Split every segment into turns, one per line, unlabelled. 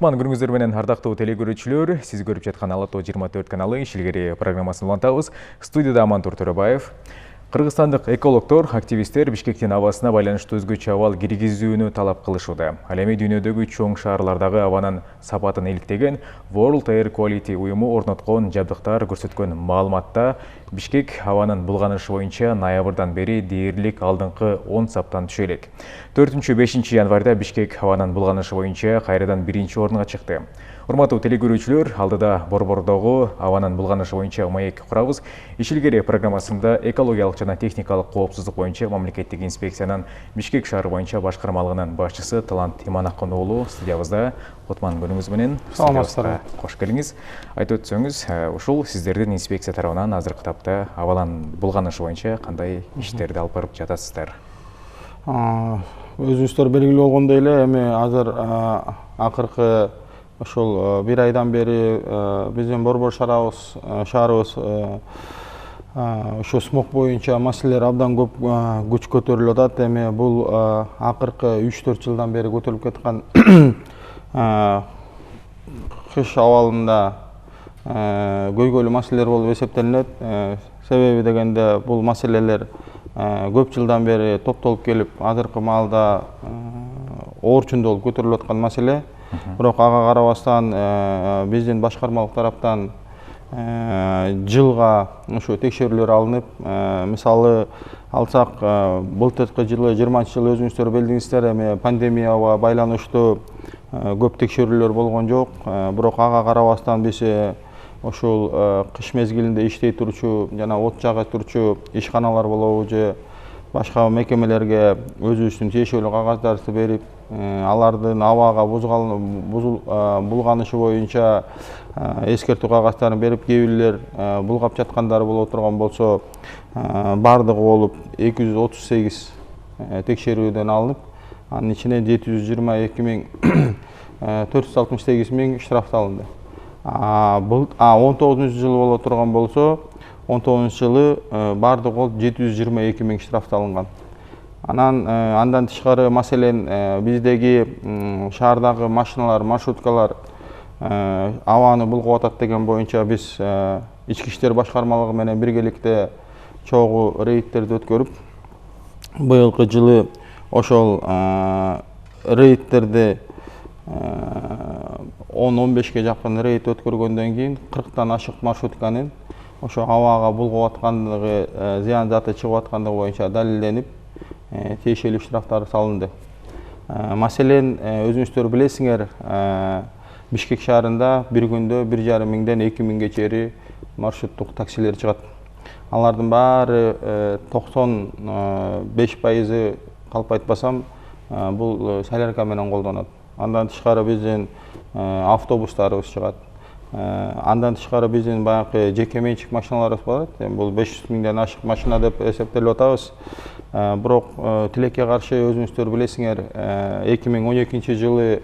Кутман күнүңүздөр менен ардактуу телекөрүүчүлөр, сиз көрүп жаткан Ала-Тоо 24 каналы Ишилгери программасын улантабыз. Студияда Амантур Төрөбаев. Кыргызстандык экологдор, активисттер Бишкектин абасына байланыштуу өзгөчө абал киргизүүнү талап кылышууда. Ал эми дүйнөдөгү чоң шаарлардагы абанын сапатын иликтеген World Air Quality уюму орноткон жабдыктар көрсөткөн маалыматта Бишкек абанын булганышы боюнча ноябрдан бери дээрлик алдыңкы 10 саптан түшө элек. 4-5 январда Бишкек абанын булганышы боюнча кайрадан 1-чи орунга чыкты. Урматтуу телекөрүүчүлөр, алдыда Борбордогу абанын булганышы боюнча маек курабыз. Ишилгери программасында экологиялык жана техникалык коопсуздук боюнча мамлекеттик инспекциянын Бишкек шаары боюнча башкармалыгынын башчысы Талант Иманакын уулу студиябызда. Кутман күнүңүз менен
саламатсыздар.
Кош келиңиз. Айтып өтсөңүз, ушул сиздердин инспекция тарабынан азыркы тапта абанын булганышы боюнча кандай иштерди алып барып жатасыздар?
Өзүңүздөр белгилүү болгондой эле, эми азыр акыркы ошол 1 айдан бери биздин Борбор шаарыбыз ошо смог боюнча маселелер абдан көп күч көтөрүлүп атат. Эми бул акыркы 3-4 жылдан бери көтөрүлүп кеткан кыш абалында көйгөйлүү маселелер болуп эсептелинет. Себеби дегенде бул маселелер көп жылдан бери топтолуп келип, азыркы маалда оорчундуу болуп көтөрүлүп аткан маселе. Бирок ага карабастан биздин башкармалык тараптан жылга ушу текшерүүлөр алынып, мисалы алсак, былтыркы жылы 20-жылы өзүңүздөр билдиңиздер, эми пандемияга байланыштуу көп текшерүүлөр болгон жок. Бирок ага карабастан биз ошол кыш мезгилинде иштей турчу жана от жага турчу ишканалар болобу же башка мекемелерге өзүбүздүн тиешелүү кагаздарды берип, алардын абага булганышы боюнча эскертүү кагаздарын берип, кээ бирлер булгап жаткандары боло турган болсо, бардыгы болуп 238 текшерүүдөн алынып, анын ичинен 722.468 миң штрафталынды. 19-жылы боло турган болсо, 19-жылы бардыгы болуп 722 миң штрафталынган. Андан тышкары маселен биздеги шаардагы машиналар, маршруткалар абаны булгап атат деген боюнча биз ички иштер башкармалыгы менен биргеликте чогуу рейдтерди өткөрүп, быйылкы жылы ошол рейдтерди 10-15ке жакын рейд өткөргөндөн кийин 40тан ашык маршрутканын ошо абага булгап аткандыгы, зыян заты чыгып аткандыгы боюнча далилденип, тиешелүү штрафтар салынды. Маселен, өзүңүздөр билесиңер, Бишкек шаарында бир күндө 1,5 миңден 2 миңге чейин маршруттук таксилер чыгат. Алардын баары 95% калп айтпасам, бул солярка менен колдонот. Андан тышкары биздин автобустарыбыз чыгат. Андан тышкары биздин баягы жеке менчик машиналарыбыз бар. Бул 500 миңден ашык машина деп эсептелип атабыз. Бирок тилекке каршы өзүңүздөр билесиңер, 2012 жылы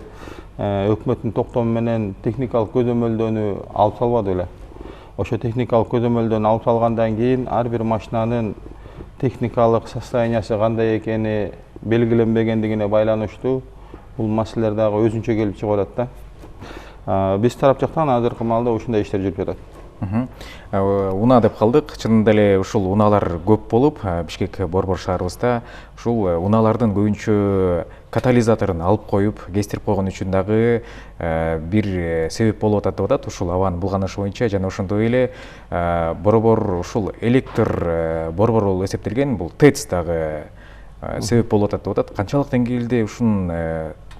өкмөттүн токтому менен техникалык көзөмөлдөнү алып салбады беле. Ошо техникалык көзөмөлдөнү алып салгандан кийин ар бир машинанын техникалык состояниясы кандай экени белгиленбегендигине байланыштуу бул маселелер дагы өзүнчө келип чыгып атат да. Биз тарап жактан азыркы маалда ушундай иштер жүрүп жатат.
Уна деп калдык. Чынында эле ушул унаалар көп болуп, Бишкек Борбор шаарыбызда ушул унаалардын көбүнчө катализаторун алып коюп, кестирип койгон үчүн дагы бир себеп болуп атат деп атат. Ушул абанын булганышы боюнча жана ошондой эле борбор ушул электр борбор болуп эсептелген, бул ТЭЦ дагы себеп болуп атат деп атат. Канчалык деңгээлде ушун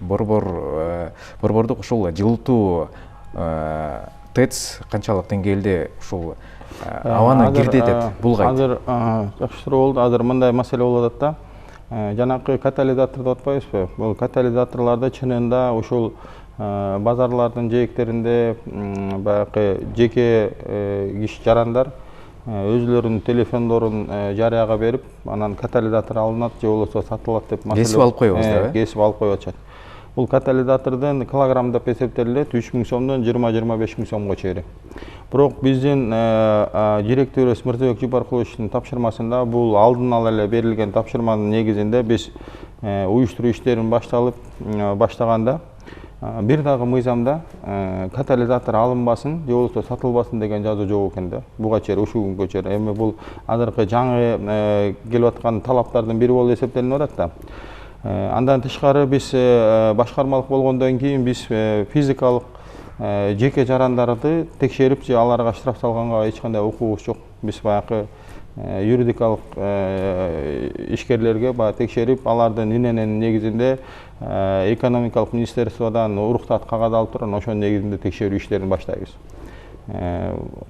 борбордук ушул жылытуу ТЭЦ канчалык деңгээлде ушул абаны кирдетет, булгайт?
Азыр жакшы суроо болду. Азыр мындай маселе болуп атат да. Жанакы катализатор деп атпайбызбы? Бул катализаторлордо чынында ушул базарлардын жээктеринде баягы жеке киши жарандар өзүлөрүнүн телефондорун жарыяга берип, анан катализатор алынат же болбосо сатылат деп маселе.
Кесип алып коебуз да?
Кесип алып коюп атышат. Бул катализатордун килограмм деп эсептелет 3 миң сомдон 20-25 миң сомго чейин. Бирок биздин директорубуз Мырзабек Жубаркуловичтин тапшырмасында бул алдын ала эле берилген тапшырманын негизинде биз уюштуруу иштерин баштаганда бир дагы мыйзамда катализатор алынбасын же болбосо сатылбасын деген жазуу жок экен да. Буга чейин ушул күнгө чейин. Эми бул азыркы жаңы келип аткан талаптардын бири болуп эсептелип атат да. Андан тышкары биз башкармалык болгондон кийин биз физикалык жеке жарандарды текшерип же аларга штраф салганга эч кандай укугубуз жок. Биз баягы юридикалык ишкерлерге текшерип, алардын иненин негизинде экономикалык министерстводон уруксат кагаз алып турган, ошонун негизинде текшерүү иштерин баштайбыз.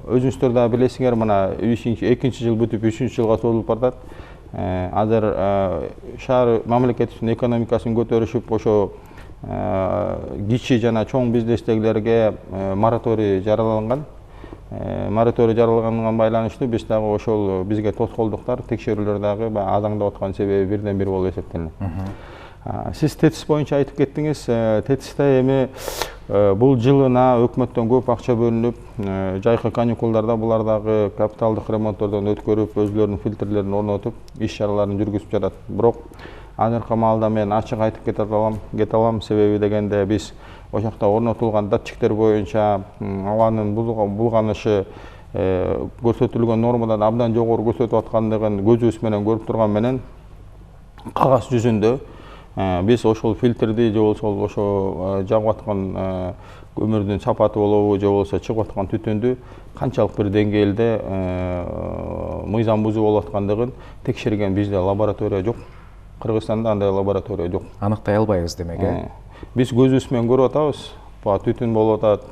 Өзүңүздөр да билесиңер, мына 2-нчи жыл бүтүп 3-нчү жылга созулуп баратат. Азыр шаар мамлекетибиздин экономикасын көтөрүшүп, ошо кичи жана чоң бизнестегилерге мораторий жарыяланган. Мораторий жарыяланганга байланыштуу биз дагы ошол бизге тоскоолдуктар, текшерүүлөр дагы азаңдап аткан себеби бирден бир болуп эсептелет. Сиз ТЭТИС боюнча айтып кеттиңиз. ТЭТИСте эми бул жылына өкмөттөн көп акча бөлүнүп, жайкы каникулдарда булар дагы капиталдык ремонттордон өткөрүп, өзүлөрүнүн фильтрлерин орнотуп, иш чараларын жүргүзүп жатат. Бирок азыркы маалда мен ачык айтып кете алам, себеби дегенде биз ошол жакта орнотулган датчиктер боюнча абанын булганышы көрсөтүлгөн нормадан абдан жогору көрсөтүп аткандыгын көзүбүз менен көрүп турган менен кагаз жүзүндө биз ошол фильтрди же болбосо ошо жагып аткан көмүрдүн сапаты болобу же болбосо чыгып аткан түтүндү канчалык бир деңгээлде мыйзам бузуу болуп аткандыгын текшерген бизде лаборатория жок. Кыргызстанда андай лаборатория жок.
Аныктай албайбыз демек,
Биз көзүбүз менен көрүп атабыз. Түтүн болуп атат,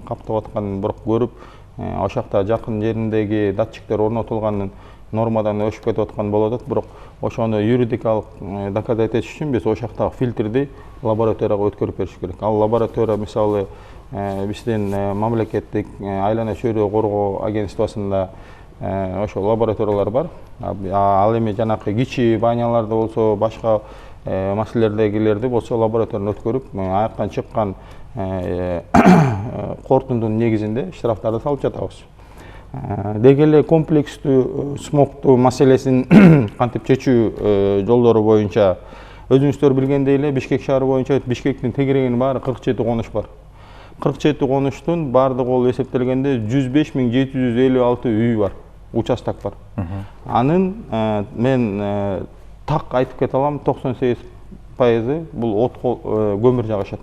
каптап атканын бирок көрүп, ошол жакта жакын жериндеги датчиктер орнотулганын нормадан өшүп кетип аткан болуп атат. Бирок ошону юридикалык доказать этиш үчүн биз ошол жактагы фильтрди лабораторияга өткөрүп бериш керек. Ал лаборатория мисалы биздин мамлекеттик айлана чөйрө коргоо агентствосунда ошол лабораториялар бар. Ал эми жанакы кичи баняларды болсо, башка маселелердегилерди болсо лабораториядан өткөрүп, аяктан чыккан корутундун негизинде штрафтарды салып жатабыз. Деги эле комплекстүү смогтуу маселесин кантип чечүү жолдору боюнча өзүңүздөр билгендей эле Бишкек шаары боюнча Бишкектин тегерегинин баары 47 конуш бар. 47 конуштун баардыгы болуп эсептелгенде 105.756 үй бар, участок бар. Анын мен так айтып кете алам, 98% бул от көмүр жагышат.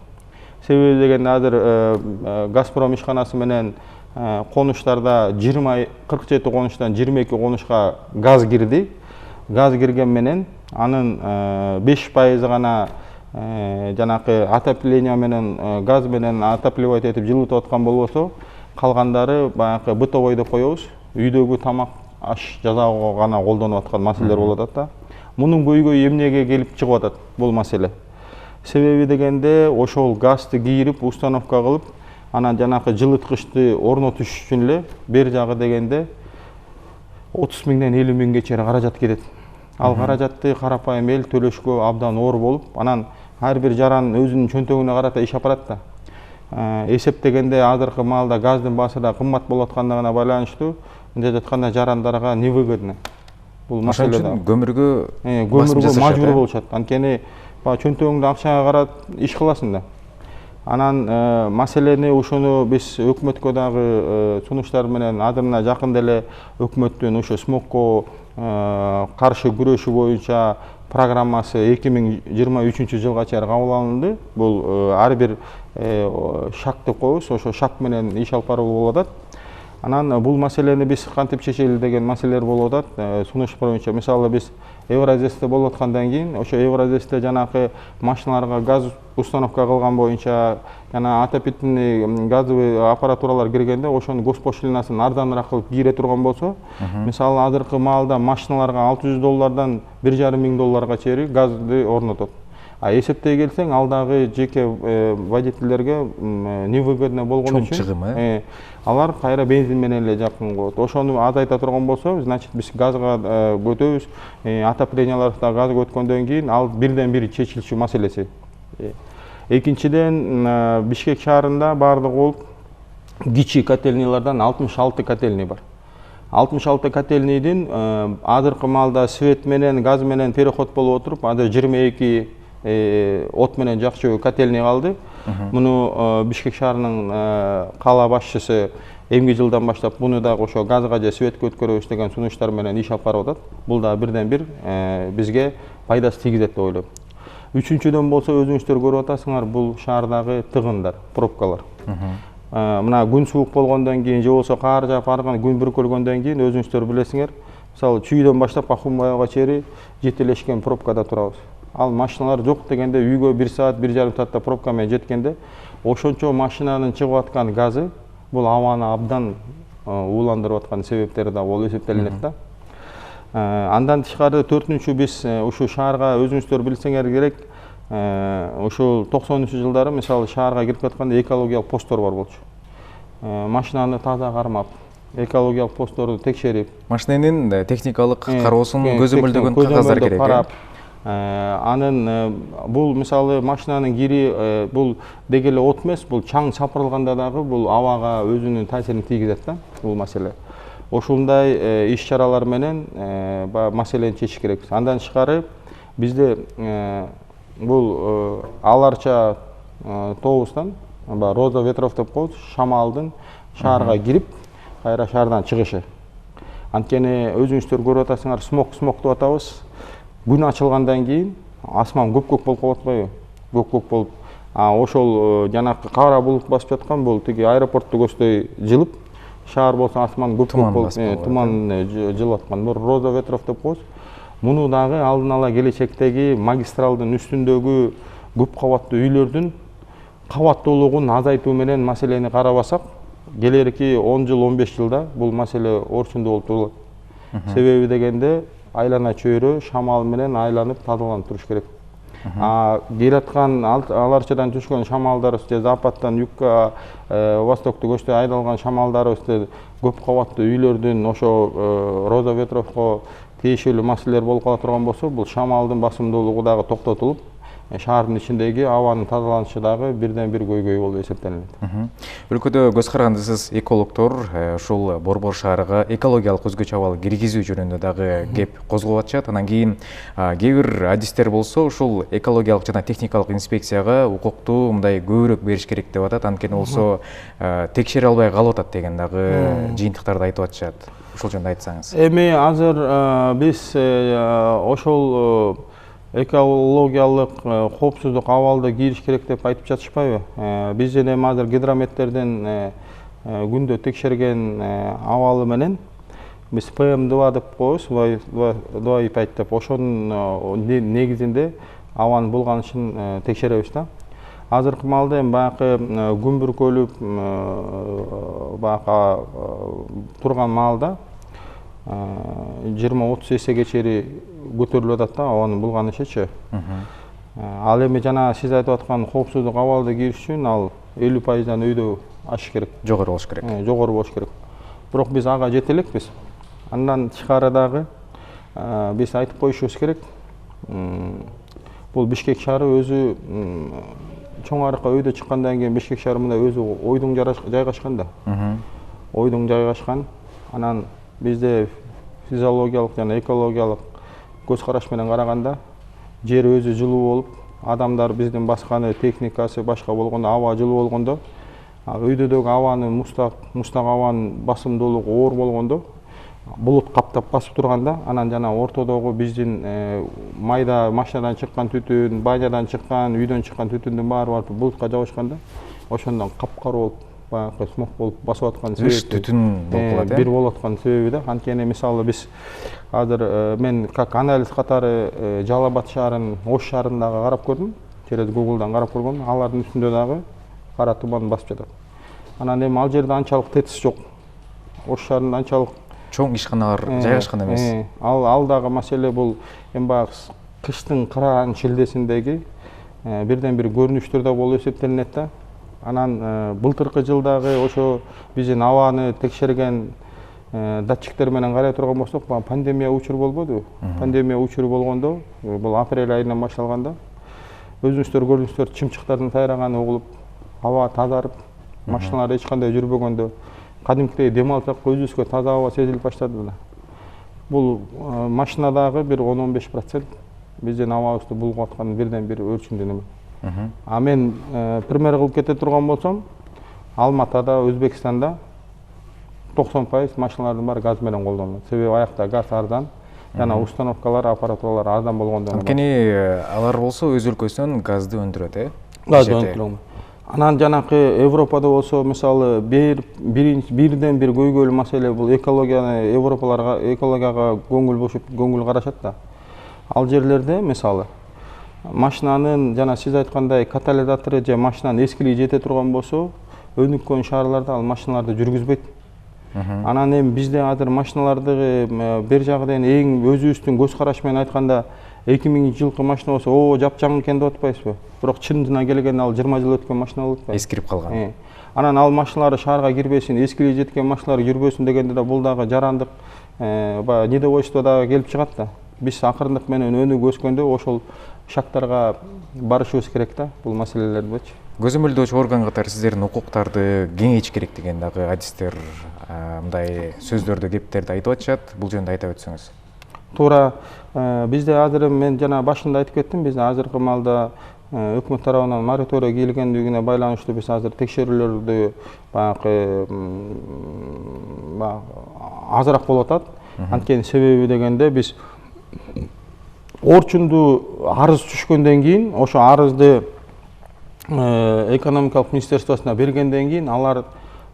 Себеби дегенде азыр Газпром ишканасы менен конуштарда 47 конуштан 22 конушка газ кирди. Газ кирген менен анын 5% гана жанакы отопление менен газ менен отапливать этип жылытып аткан болбосо, калгандары баягы бытовой деп коебуз. Үйдөгү тамак, аш жасоого гана колдонуп аткан маселелер болуп атат да. Мунун көйгөйү эмнеге келип чыгып атат бул маселе? Себеби дегенде ошол газды кийирип, установка кылып, анан жанакы жылыткычты орнотуш үчүн эле бер жагы дегенде 30 миңден 50 миңге чейин каражат кетет. Ал каражатты карапайым эл төлөшкө абдан оор болуп, анан ар бир жаран өзүнүн чөнтөгүнө карата иш апарат да. Эсептегенде азыркы маалда газдын баасы да кымбат болуп аткандыгына байланыштуу, мындай жатканда жарандарга невыгодно. Бул маселе да. Көмүргө мажбур болушат. Анткени чөнтөгүңдө акчага карап иш кыласың да. Анан маселени ошону биз өкмөткө дагы сунуштар менен адырына жакын деле өкмөттүн ошо смогко каршы күрөшүү боюнча программасы 2023 жылга чейин кабыл алынды. Бул ар бир шаг деп коебуз, ошо шаг менен иш алып баруу болуп атат. Анан бул маселени биз кантип чечели деген маселелер болуп атат. Сунуш боюнча мисалы биз Евразесте болуп аткандан кийин ошо Евразесте жанакы машиналарга газ установка кылган боюнча жана отопительный газовый аппаратуралар киргенде ошонун госпошлинасын арзаныраак кылып кийире турган болсо, мисалы азыркы маалда машиналарга $600 $1,5 миң чейин газды орнотот. Эсептей келсең, ал дагы жеке водительдерге невыгодно болгон үчүн
чыгым,
алар кайра бензин менен эле жакын коет. Ошону азайта турган болсо, значит биз газга көтөбүз, отопленияларда газ көткөндөн кийин ал бирден бир чечилчү маселеси. Экинчиден, Бишкек шаарында баардыгы болуп кичи котельниялардан 66 котельний бар. 66 котельнийдин азыркы маалда свет менен, газ менен переход болуп отуруп, азыр 22 от менен жакчу котельный калды. Муну Бишкек шаарынын кала башчысы эмки жылдан баштап буну дагы ошо газга же светке өткөрөбүз деген сунуштар менен иш алып барып атат. Бул да бирден бир бизге пайдасы тийгизет деп ойлойм. Үчүнчүдөн болсо өзүңүздөр көрүп атасыңар, бул шаардагы тыгындар, пробкалар. Мына күн суук болгондон кийин же болсо каар жаап арган күн бүркөлгөндөн кийин өзүңүздөр билесиңер, мисалы чүйдөн баштап Акунбаевга чейин жетелешкен пробкада турабыз. Ал машиналар жок дегенде үйгө 1 саат, 1,5 саатта пробка менен жеткенде, ошончо машинанын чыгып аткан газы бул абаны абдан ууландырып аткан себептери да болуп эсептелинет да. Андан тышкары 4-үнчү биз ушу шаарга өзүңүздөр билсеңер керек, ушул 90-жылдары мисалы шаарга кирип атканда экологиялык посттор бар болчу. Машинаны таза кармап, экологиялык постторду текшерип,
машинанын техникалык кароосун көзөмөлдөгөн кагаздар керек.
Анын бул мисалы машинанын кири бул деги эле от эмес, бул чаң чапырылганда дагы бул абага өзүнүн таасирин тийгизет да бул маселе. Ошондой иш чаралар менен маселени чечиш керекпиз. Андан тышкары бизде бул аларча тобустан Роза ветров деп коебуз, шамалдын шаарга кирип, кайра шаардан чыгышы. Анткени өзүңүздөр көрүп атасыңар, смог деп атабыз. Күн ачылгандан кийин асман көк болуп калып атпайбы? Көк болуп, ошол жанакы кара булут басып жаткан бул тиги аэропортту көздөй жылып, шаар болсо асман көк болуп, туман жылып аткан. Бул Роза ветров деп коебуз. Муну дагы алдын ала келечектеги магистралдын үстүндөгү көп кабаттуу үйлөрдүн кабаттуулугун азайтуу менен маселени карабасак, келерки 10 жыл, 15 жылда бул маселе орчунду болуп турулат. Себеби дегенде айлана чөйрө шамал менен айланып тазаланып туруш керек. Келаткан аларчадан түшкөн шамалдарыбыз же западтан югка, востокту көчтөй айдалган шамалдарыбызды көп кабаттуу үйлөрдүн ошо Роза ветровго тиешелүү маселелер болуп кала турган болсо, бул шамалдын басымдуулугу дагы токтотулуп, шаардын ичиндеги абанын тазаланышы дагы бирден бир көйгөй болуп эсептелинет.
Өлкөдө көз карагандысыз экологдор ушул Борбор шаарыга экологиялык өзгөчө абал киргизүү жөнүндө дагы кеп козгоп атышат. Анан кийин кээ бир адистер болсо ушул экологиялык жана техникалык инспекцияга укукту мындай көбүрөөк бериш керек деп атат. Анткени болсо текшере албай калып атат деген дагы жыйынтыктарды айтып атышат. Ошол жөнүндө айтсаңыз.
Эми азыр биз ошол экологиялык коопсуздук абалды кириш керек деп айтып жатышпайбы? Биздин эми азыр гидрометтердин күндө текшерген абалы менен биз PM2 деп коебуз, 2,5 деп, ошонун негизинде абанын булганышын текшеребиз да. Азыркы маалда эми баягы күн бүркөлүп баягы турган маалда 20-30 эсеге чейин көтөрүлүп атат да абанын булганышычы. Ал эми жана сиз айтып аткан коопсуздук абалды кириш үчүн ал 50%дан өйдө ашыш керек.
Жогору болуш керек.
Жогору болуш керек. Бирок биз ага жете элекпиз. Андан тышкары дагы биз айтып коюшубуз керек. Бул Бишкек шаары өзү чоң арыкка өйдө чыккандан кийин Бишкек шаары мындай өзү ойдуң жайгашкан да. Ойдуң жайгашкан. Анан бизде физиологиялык жана экологиялык көз караш менен караганда жер өзү жылуу болуп, адамдар биздин басканы, техникасы башка болгондо, аба жылуу болгондо, өйдөдөгү абанын мустак абанын басымдуулугу оор болгондо, булут каптап басып турганда, анан жана ортодогу биздин майда машинадан чыккан түтүн, банядан чыккан, үйдөн чыккан түтүндүн баары барып булутка жабышканда, ошондон капкара болуп, баягы смог болуп басып аткан себеби
түтүн болуп калат.
Бир болуп аткан себеби да. Анткени мисалы биз азыр мен как анализ катары Жалал Абад шаарынын Ош шаарын дагы карап көрдүм. Через Google'дан карап көргөм. Алардын үстүндө дагы кара туман басып жатат. Анан эми ал жерде анчалык ТЭЦ жок. Ош шаарында анчалык
чоң ишканалар жайгашкан эмес.
Ал дагы маселе бул эми баягы кыштын кыраан шилдесиндеги бирден бир көрүнүштөр да болуп эсептелинет да. Анан былтыркы жылдагы ошо биздин абаны текшерген датчиктер менен карай турган болсок, пандемия учуру болбодубу? Пандемия учуру болгондо, бул апрель айынан башталганда, өзүңүздөр көрдүңүздөр, чымчыктардын сайраганы угулуп, аба тазарып, машиналар эч кандай жүрбөгөндө, кадимкидей дем алсак өзүбүзгө таза аба сезилип баштады да. Бул машинадагы бир 10-15% биздин абабызды булгап аткан бирден бир өрчүндүү неме. А мен пример кылып кете турган болсом, Алматада, Өзбекстанда 90% машиналардын баары газ менен колдонулат. Себеби аякта газ арзан, жана установкалар, аппаратуралар арзан болгондон.
Анткени алар болсо өз өлкөсүнөн газды өндүрөт,
Газ өндүрөт. Анан жанакы Европада болсо, мисалы, бирден бир көйгөйлүү маселе бул экологияга көңүл карашат да. Ал жерлерде, мисалы, машинанын жана сиз айткандай катализатору же машинанын эскилиги жете турган болсо, өнүккөн шаарларда ал машиналарды жүргүзбөйт. Анан эми бизде азыр машиналарды бир жагынан эң өзүбүздүн көз караш менен айтканда 2000-жылкы машина болсо, о, жапжаң экен деп атпайсызбы? Бирок чынына келгенде ал 20 жыл өткөн машина болуп атпайбы?
Эскирип калган.
Анан ал машиналар шаарга кирбесин, эскилиги жеткен машиналар жүрбөсүн дегенде да бул дагы жарандык недовольство дагы келип чыгат да. Биз акырындык менен өнүгүп өскөндө ошол шактарга барышыбыз керек да, бул маселелердичи.
Көзөмөлдөөчү орган катары сиздердин укуктарды кеңейтиш керек деген дагы адистер мындай сөздөрдү, кептерди айтып атышат. Бул жөнүндө айтып өтсөңүз.
Туура, бизде азыр мен жана башында айтып кеттим, бизде азыркы маалда өкмөт тарабынан мораторий кийилгендигине байланыштуу биз азыр текшерүүлөрдү азыраак болуп атат. Анткени себеби дегенде биз орчундуу арыз түшкөндөн кийин, ошо арызды экономикалык министерствосуна бергенден кийин алар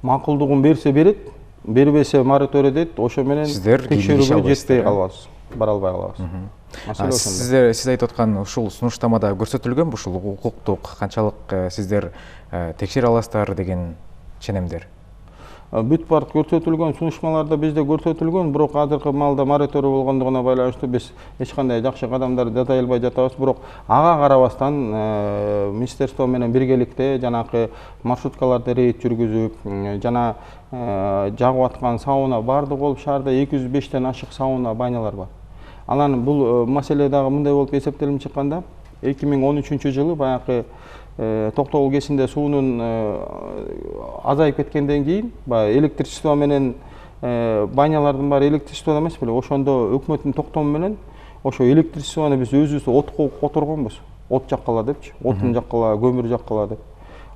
макулдугун берсе берет, бербесе мораторий дейт, ошо менен текшерүүгө жетпей калабыз, бара албай калабыз.
Сиз айтып аткан ушул сунуштамада көрсөтүлгөнбү ушул укуктук канчалык сиздер текшере аласыздар деген ченемдер?
Бүт бар көрсөтүлгөн сунушмаларда бизде көрсөтүлгөн, бирок азыркы маалда мораторий болгондугуна байланыштуу биз эч кандай жакшы кадамдар жасай албай жатабыз. Бирок ага карабастан министерство менен биргеликте жанакы маршруткаларды рейд жүргүзүп, жана жагып аткан сауна баардык болуп шаарда 205тен ашык сауна банялар бар. Анан бул маселе дагы мындай болуп эсептелип чыкканда, 2013-жылы баягы Токтогул кесинде суунун азайып кеткенден кийин, электричество менен банялардын баары электричествода эмес беле, ошондо өкмөттүн токтому менен ошо электричествону биз өзүбүз отко которгонбуз. От жаккыла депчи, отун жаккыла, көмүр жаккыла деп.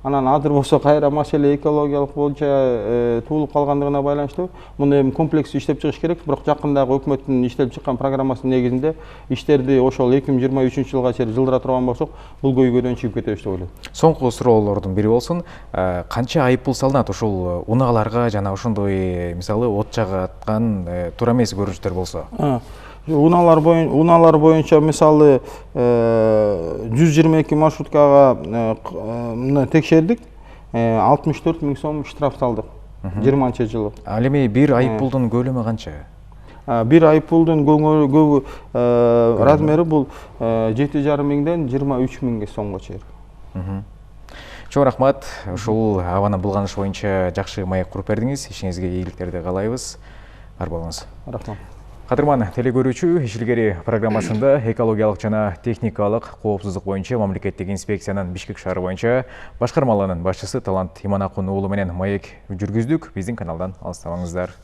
Анан азыр болсо кайра маселе экологиялык боюнча туулуп калгандыгына байланыштуу муну эми комплекстүү иштеп чыгыш керек. Бирок жакындагы өкмөттүн иштелип чыккан программасынын негизинде иштерди ошол 2023-жылга чейин жылдыра турган болсок, бул көйгөйдөн чыгып кетебиз деп ойлойм.
Соңку суроолордун бири болсун, канча айыппул салынат ушул унааларга жана ошондой мисалы от жагаткан туура эмес көрүнүштөр болсо?
Унаалар боюнча мисалы 122 маршруткага текшердик, 64 000 сом штраф салдык 20-жылы.
Ал эми бир айыппулдун көлөмү канча?
Бир айыппулдун размери бул 7,5 миңден 23 000 сомго чейин.
Чоң рахмат. Ушул абаны булганыш боюнча жакшы маек куруп бердиңиз. Ишиңизге ийгиликтерди каалайбыз. Бар болуңуз.
Рахмат.
Кадырман телекөрүүчү, Ишилгери программасында экологиялык жана техникалык коопсуздук боюнча мамлекеттик инспекциянын Бишкек шаары боюнча башкармалыгынын башчысы Талант Иманакун уулу менен маек жүргүздүк. Биздин каналдан алыстабаңыздар.